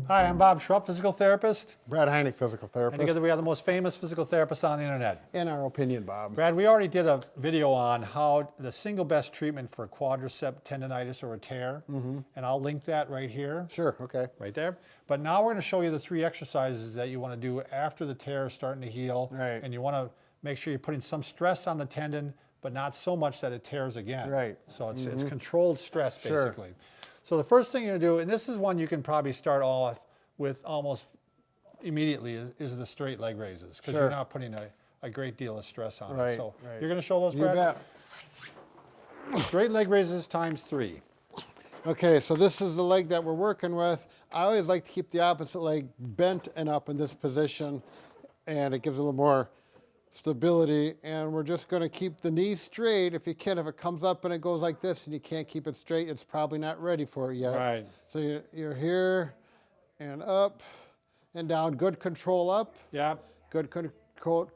Hi, I'm Bob Schrupp, physical therapist. Brad Heineck, physical therapist. And together we are the most famous physical therapists on the internet. In our opinion, Bob. Brad, we already did a video on how the single best treatment for quadriceps tendonitis or a tear. And I'll link that right here. Sure, okay. Right there. But now we're going to show you the 3 exercises that you want to do after the tear is starting to heal. Right. And you want to make sure you're putting some stress on the tendon, but not so much that it tears again. Right. So it's controlled stress, Sure. basically. So the first thing you're going to do, and this is one you can probably start off with almost immediately, is the straight leg raises, because Sure. you're not putting a great deal of stress on it. Right, So right. you're going to show those, You Brad? bet. Straight leg raises times 3. Okay, so this is the leg that we're working with. I always like to keep the opposite leg bent and up in this position, and it gives a little more stability. And we're just going to keep the knee straight. If you can, if it comes up and it goes like this and you can't keep it straight, it's probably not ready for it yet. Right. So you're here and up and down. Good control up. Yeah, Good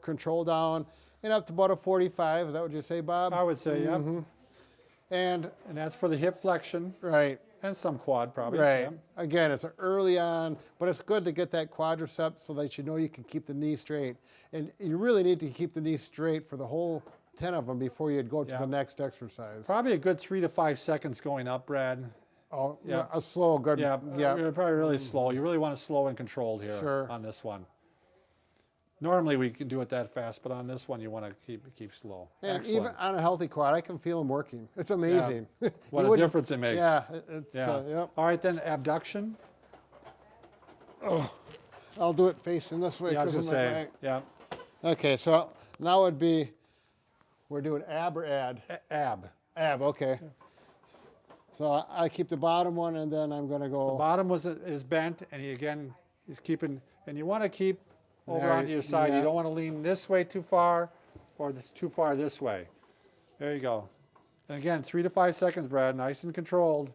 control down, and up to about a 45. Is that what you say, Bob? I would say, yeah. And And that's for the hip flexion right, and some quad, probably. right. Yeah. Again, it's early on, but it's good to get that quadriceps so that you know you can keep the knee straight. And you really need to keep the knee straight for the whole 10 of them before you'd go to Yeah. the next exercise. Probably a good 3 to 5 seconds going up, Brad. Oh, Yeah. a slow, good. Yeah, yeah. you're probably really slow. You really want to slow and controlled here Sure. on this one. Normally we can do it that fast, but on this one you want to keep slow. And Excellent. even on a healthy quad, I can feel them working. It's amazing. What You a wouldn't- difference it makes. Yeah, it's, Yeah. yep. All right, then abduction. I'll do it facing this way. Yeah, I was 'cause going to I'm say. like, Yeah. okay, so now would be, we're doing ab or ad? Ab. Ab, okay. So I keep the bottom one and then I'm gonna go, Bottom is bent, and he's keeping, and you want to keep over There, onto your side. yeah. You don't want to lean this way too far or too far this way. There you go. And again, 3 to 5 seconds, Brad, nice and controlled.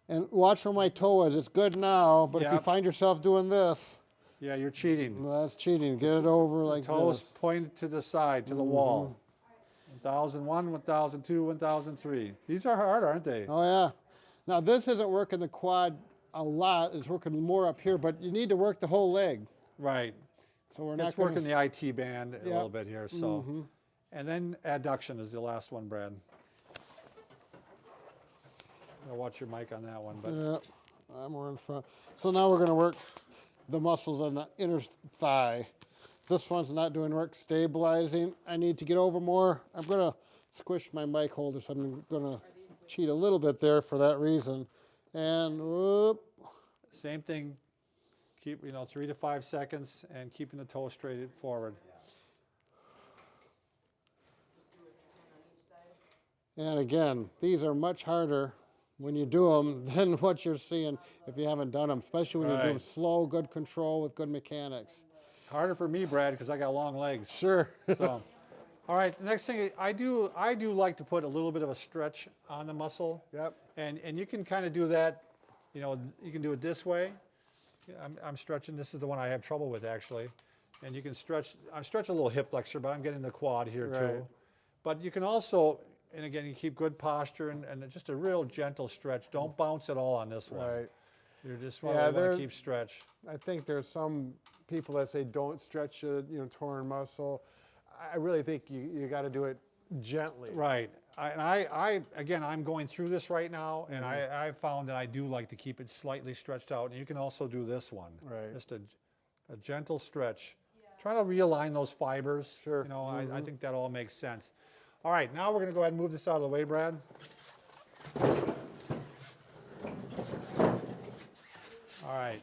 and watch where my toe is. It's good now, but if you Yep. find yourself doing this, Yeah, you're cheating. well, that's cheating. Get it over like Toes this. pointed to the side, to the wall. 1001, 1002, 1003. These are hard, aren't they? Oh yeah. Now this isn't working the quad a lot. It's working more up here, but you need to work the whole leg. Right. So we're not It's gonna, working the IT band a Yep. little bit here. So, and then adduction is the last one, Brad. I'll watch your mic on that one, but Yeah, I'm more in front. So now we're gonna work the muscles on the inner thigh. This one's not doing work stabilizing. I need to get over more. I'm gonna squish my mic holder, so I'm gonna cheat a little bit there for that reason. And whoop. same thing. Keep 3 to 5 seconds and keeping the toe straight forward. And again, these are much harder when you do them than what you're seeing if you haven't done them, especially when you do them Right. slow, good control with good mechanics. Harder for me, Brad, because I got long legs. Sure. So, all right. The next thing I do like to put a little bit of a stretch on the muscle. Yep. And you can kind of do that. You can do it this way. I'm stretching. This is the one I have trouble with actually. And you can stretch. I'm stretching a little hip flexor, but I'm getting the quad here Right. too. But you can also, and again, you keep good posture and just a real gentle stretch. Don't bounce at all on this one. Right. You just Yeah, want to there- keep stretch. I think there's some people that say don't stretch a torn muscle. I really think you got to do it gently. Right. Again, I'm going through this right now, and I found that I do like to keep it slightly stretched out. And you can also do this one. Right. Just a gentle stretch. Try to realign those fibers. Sure. I think that all makes sense. All right, now we're going to go ahead and move this out of the way, Brad. All right.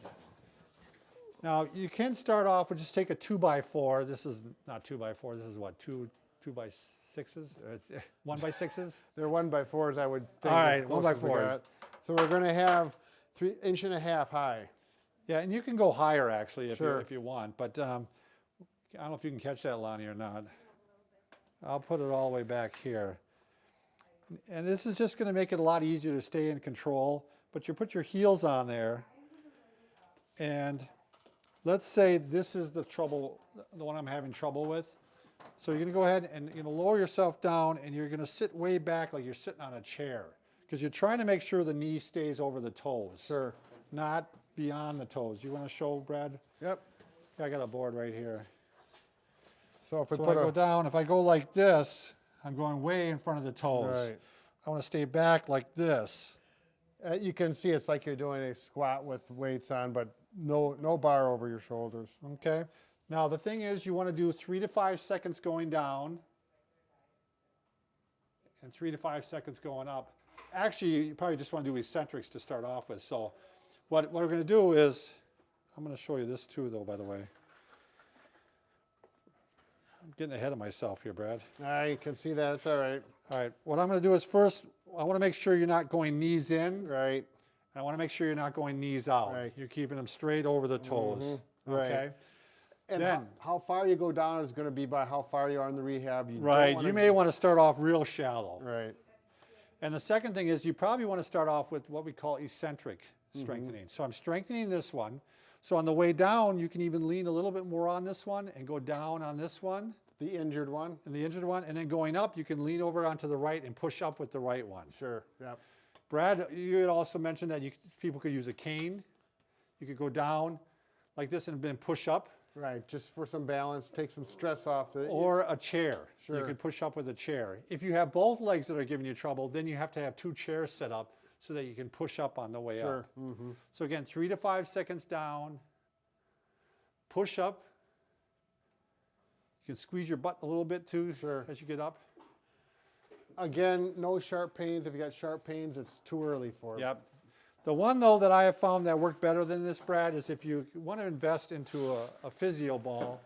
Now, you can start off with just take a 2x4. This is not 2x4. This is what, 2x6s? Or it's 1x6s? They're 1x4s, I would think. All as right, close as we 1x4s. got. So we're going to have 3.5 inches high. Yeah, and you can go higher, actually, Sure. if you want. But I don't know if you can catch that, Lonnie, or not. I'll put it all the way back here. And this is just going to make it a lot easier to stay in control. But you put your heels on there. And let's say this is the one I'm having trouble with. So you're going to go ahead and lower yourself down, and you're going to sit way back like you're sitting on a chair. Because you're trying to make sure the knee stays over the toes. Sure. Not beyond the toes. You want to show, Brad? Yep. I got a board right here. So if we So put I go down, if I go like this, I'm going way in front of the toes. Right. I want to stay back like this. You can see it's like you're doing a squat with weights on, but no bar over your shoulders. Okay. Now the thing is, you want to do 3 to 5 seconds going down and 3 to 5 seconds going up. Actually, you probably just want to do eccentrics to start off with. So what we're going to do is, I'm going to show you this too, though, by the way. I'm getting ahead of myself here, Brad. I can see that. It's all right. All right. What I'm going to do is first, I want to make sure you're not going knees in. Right. I want to make sure you're not going knees out. Right. You're keeping them straight over the toes. Right. Okay. And Then, how far you go down is going to be by how far you are in the rehab. You don't right. wanna You may want to start off real shallow. Right. And the second thing is you probably want to start off with what we call eccentric strengthening. So I'm strengthening this one. So on the way down, you can even lean a little bit more on this one and go down on this one. The injured one? And the injured one. And then going up, you can lean over onto the right and push up with the right one. Sure. Yep. Brad, you had also mentioned that people could use a cane. You could go down like this and then push up. Right. Just for some balance, take some stress off the. Or a chair. Sure. You could push up with a chair. If you have both legs that are giving you trouble, then you have to have 2 chairs set up so that you can push up on the way Sure. up. So again, 3 to 5 seconds down, push up. You can squeeze your butt a little bit too Sure. as you get up. Again, no sharp pains. If you got sharp pains, it's too early for it. Yep. The one though that I have found that worked better than this, Brad, is if you want to invest into a physio ball.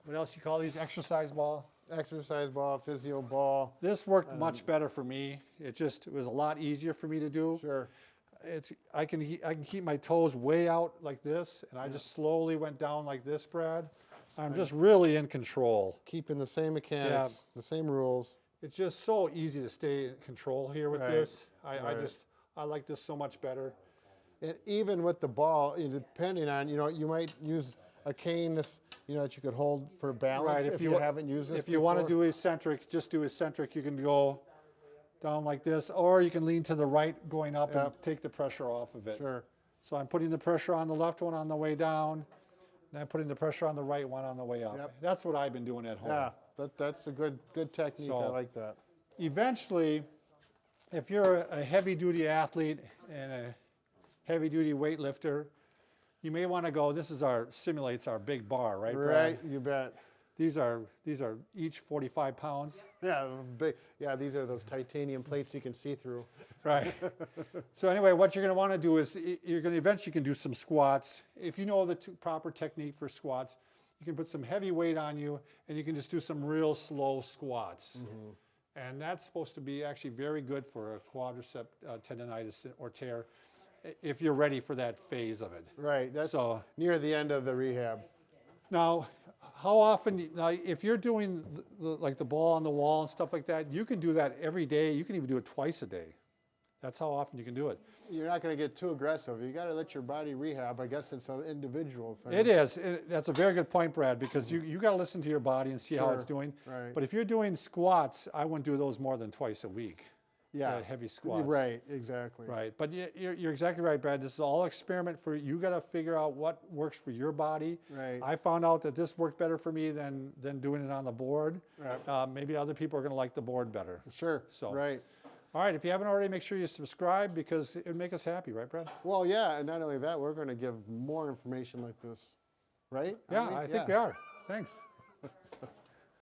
What else you call these? Exercise ball. Exercise ball, physio ball. This worked much better for me. It was a lot easier for me to do. Sure. I can keep my toes way out like this, and I just slowly went down like this, Brad. I'm just really in control. Keeping the same mechanics, the same rules. It's just so easy to stay in control here with Right, this. right. I like this so much better. And even with the ball, depending on, you might use a cane that you could hold for balance Right, if you haven't used this If you want to before. do eccentric, just do eccentric. You can go down like this, or you can lean to the right going up and take the pressure off of it. Sure. So I'm putting the pressure on the left one on the way down, and I'm putting the pressure on the right one on the way up. Yep. That's what I've been doing at home. Yeah, that's a good technique. I So- like that. Eventually, if you're a heavy-duty athlete and a heavy-duty weightlifter, you may want to go, simulates our big bar, right, Brad? Right, you bet. These are each 45 pounds. Yeah, big. Yeah, these are those titanium plates you can see through. Right. So anyway, what you're going to want to do is eventually can do some squats. If you know the proper technique for squats, you can put some heavy weight on you, and you can just do some real slow squats. And that's supposed to be actually very good for a quadriceps tendonitis or tear, if you're ready for that phase of it. Right, that's So- near the end of the rehab. Now, how often, if you're doing like the ball on the wall and stuff like that, you can do that every day. You can even do it twice a day. That's how often you can do it. You're not going to get too aggressive. You got to let your body rehab. I guess it's an individual thing. It is. That's a very good point, Brad, because you got to listen to your body and see how it's Sure. doing. Right. But if you're doing squats, I wouldn't do those more than twice a week. Yeah. Heavy squats. Right, exactly. Right. But you're exactly right, Brad. This is all experiment for you. Got to figure out what works for your body. Right. I found out that this worked better for me than doing it on the board. Right. Maybe other people are going to like the board better. Sure. So- Right. All right. If you haven't already, make sure you subscribe because it would make us happy, right, Brad? Well, yeah, and not only that, we're going to give more information like this, right? Yeah, I think we are. Thanks.